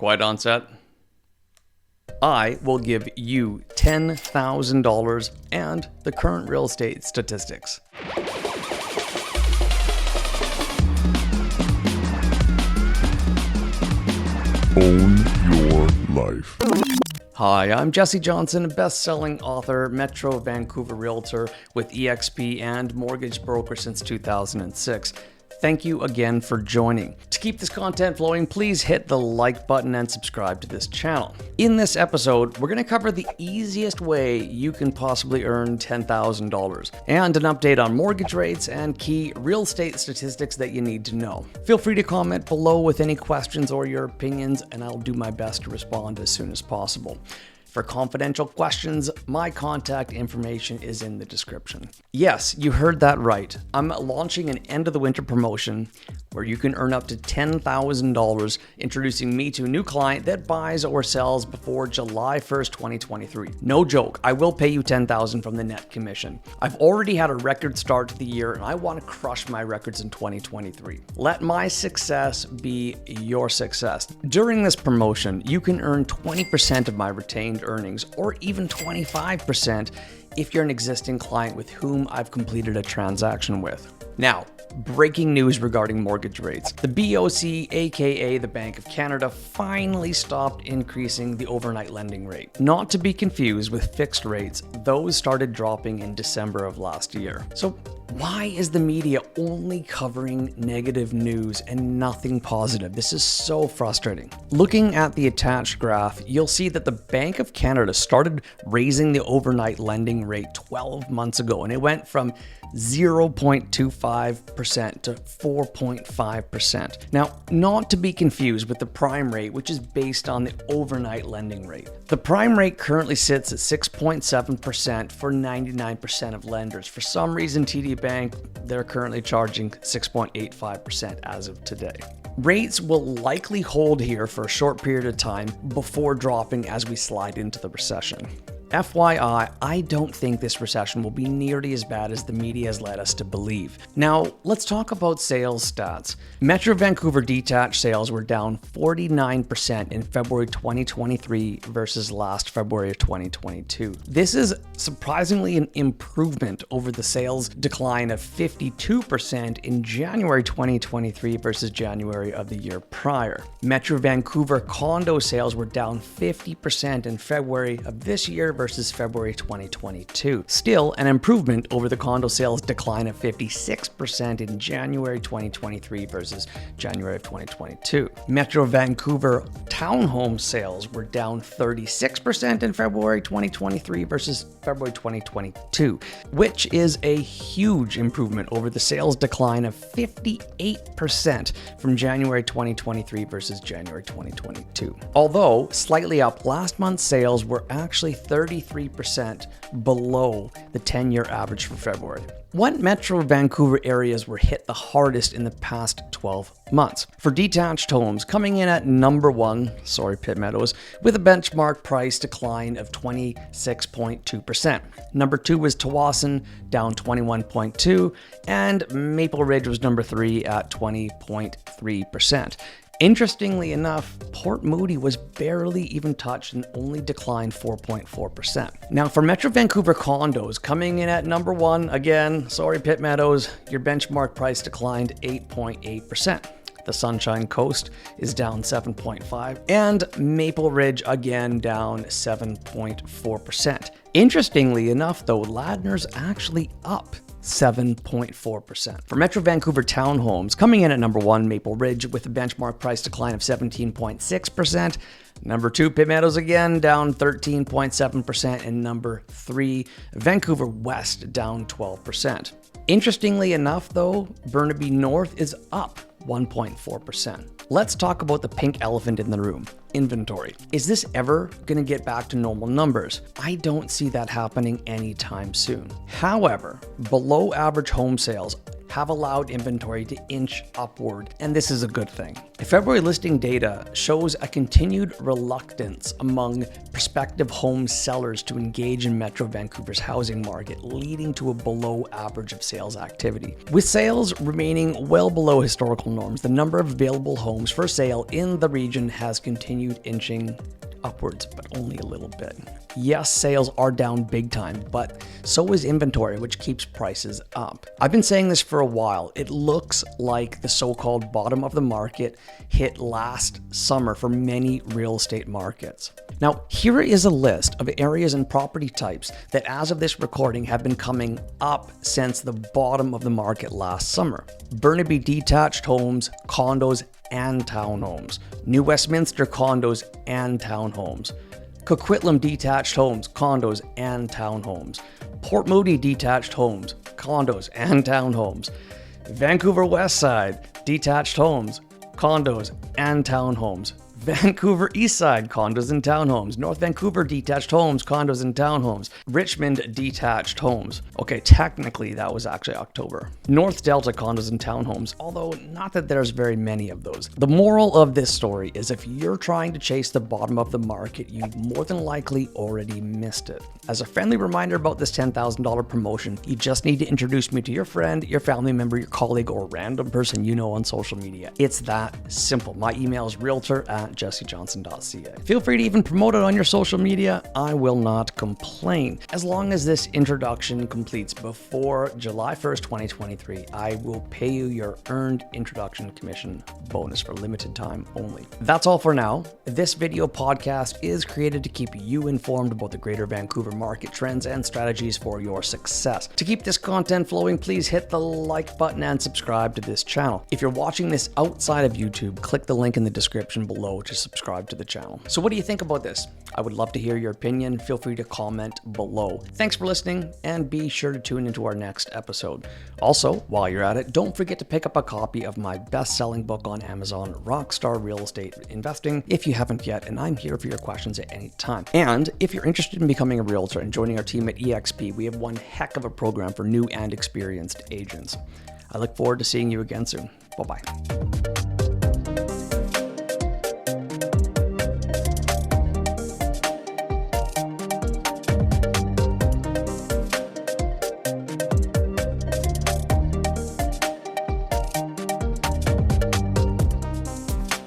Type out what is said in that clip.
Quiet on set. I will give you $10,000 and the current real estate statistics. Own your life. Hi, I'm Jessi Johnson, a best-selling author, Metro Vancouver Realtor with eXp and mortgage broker since 2006. Thank you again for joining. To keep this content flowing, please hit the like button and subscribe to this channel. In this episode, we're going to cover the easiest way you can possibly earn $10,000 and an update on mortgage rates and key real estate statistics that you need to know. Feel free to comment below with any questions or your opinions, and I'll do my best to respond as soon as possible. For confidential questions, my contact information is in the description. Yes, you heard that right. I'm launching an end of the winter promotion where you can earn up to $10,000 introducing me to a new client that buys or sells before July 1st, 2023. No joke, I will pay you $10,000 from the net commission. I've already had a record start to the year and I want to crush my records in 2023. Let my success be your success. During this promotion, you can earn 20% of my retained earnings, or even 25% if you're an existing client with whom I've completed a transaction with. Now, breaking news regarding mortgage rates. The BOC, aka the Bank of Canada, finally stopped increasing the overnight lending rate. Not to be confused with fixed rates, those started dropping in December of last year. So why is the media only covering negative news and nothing positive? This is so frustrating. Looking at the attached graph, you'll see that the Bank of Canada started raising the overnight lending rate 12 months ago, and it went from 0.25% to 4.5%. Now, not to be confused with the prime rate, which is based on the overnight lending rate. The prime rate currently sits at 6.7% for 99% of lenders. For some reason, TD Bank, they're currently charging 6.85% as of today. Rates will likely hold here for a short period of time before dropping as we slide into the recession. FYI, I don't think this recession will be nearly as bad as the media has led us to believe. Now, let's talk about sales stats. Metro Vancouver detached sales were down 49% in February 2023 versus last February of 2022. This is surprisingly an improvement over the sales decline of 52% in January 2023 versus January of the year prior. Metro Vancouver condo sales were down 50% in February of this year versus February 2022. Still an improvement over the condo sales decline of 56% in January 2023 versus January of 2022. Metro Vancouver townhome sales were down 36% in February 2023 versus February 2022, which is a huge improvement over the sales decline of 58% from January 2023 versus January 2022. Although slightly up, last month's sales were actually 33% below the 10-year average for February. What Metro Vancouver areas were hit the hardest in the past 12 months? For detached homes, coming in at number one, Pitt Meadows, with a benchmark price decline of 26.2%. Number two was Tawasin, down 21.2%, and Maple Ridge was number three at 20.3%. Interestingly enough, Port Moody was barely even touched and only declined 4.4%. Now for Metro Vancouver condos, coming in at number one, again, Pitt Meadows, your benchmark price declined 8.8%. The Sunshine Coast is down 7.5%, and Maple Ridge again down 7.4%. Interestingly enough though, Ladner's actually up 7.4%. For Metro Vancouver townhomes, coming in at number one, Maple Ridge, with a benchmark price decline of 17.6%. Number two, Pitt Meadows again, down 13.7%. And number three, Vancouver West, down 12%. Interestingly enough though, Burnaby North is up 1.4%. Let's talk about the pink elephant in the room, inventory. Is this ever going to get back to normal numbers? I don't see that happening anytime soon. However, below average home sales have allowed inventory to inch upward, and this is a good thing. February listing data shows a continued reluctance among prospective home sellers to engage in Metro Vancouver's housing market, leading to a below average of sales activity. With sales remaining well below historical norms, the number of available homes for sale in the region has continued inching upwards, but only a little bit. Yes, sales are down big time, but so is inventory, which keeps prices up. I've been saying this for a while. It looks like the so-called bottom of the market hit last summer for many real estate markets. Now, here is a list of areas and property types that as of this recording have been coming up since the bottom of the market last summer. Burnaby detached homes, condos, and townhomes. New Westminster condos and townhomes. Coquitlam detached homes, condos, and townhomes. Port Moody detached homes, condos, and townhomes. Vancouver Westside detached homes, condos, and townhomes. Vancouver Eastside condos and townhomes. North Vancouver detached homes, condos, and townhomes. Richmond detached homes. Okay, technically that was actually October. North Delta condos and townhomes, although not that there's very many of those. The moral of this story is if you're trying to chase the bottom of the market, you more than likely already missed it. As a friendly reminder about this $10,000 promotion, you just need to introduce me to your friend, your family member, your colleague, or random person you know on social media. It's that simple. My email is realtor@jessijohnson.ca. Feel free to even promote it on your social media. I will not complain. As long as this introduction completes before July 1st, 2023, I will pay you your earned introduction commission bonus for limited time only. That's all for now. This video podcast is created to keep you informed about the Greater Vancouver market trends and strategies for your success. To keep this content flowing, please hit the like button and subscribe to this channel. If you're watching this outside of YouTube, click the link in the description below to subscribe to the channel. So what do you think about this? I would love to hear your opinion. Feel free to comment below. Thanks for listening, and be sure to tune into our next episode. Also, while you're at it, don't forget to pick up a copy of my best-selling book on Amazon, Rockstar Real Estate Investing, if you haven't yet, and I'm here for your questions at any time. And if you're interested in becoming a realtor and joining our team at EXP, we have one heck of a program for new and experienced agents. I look forward to seeing you again soon. Bye-bye.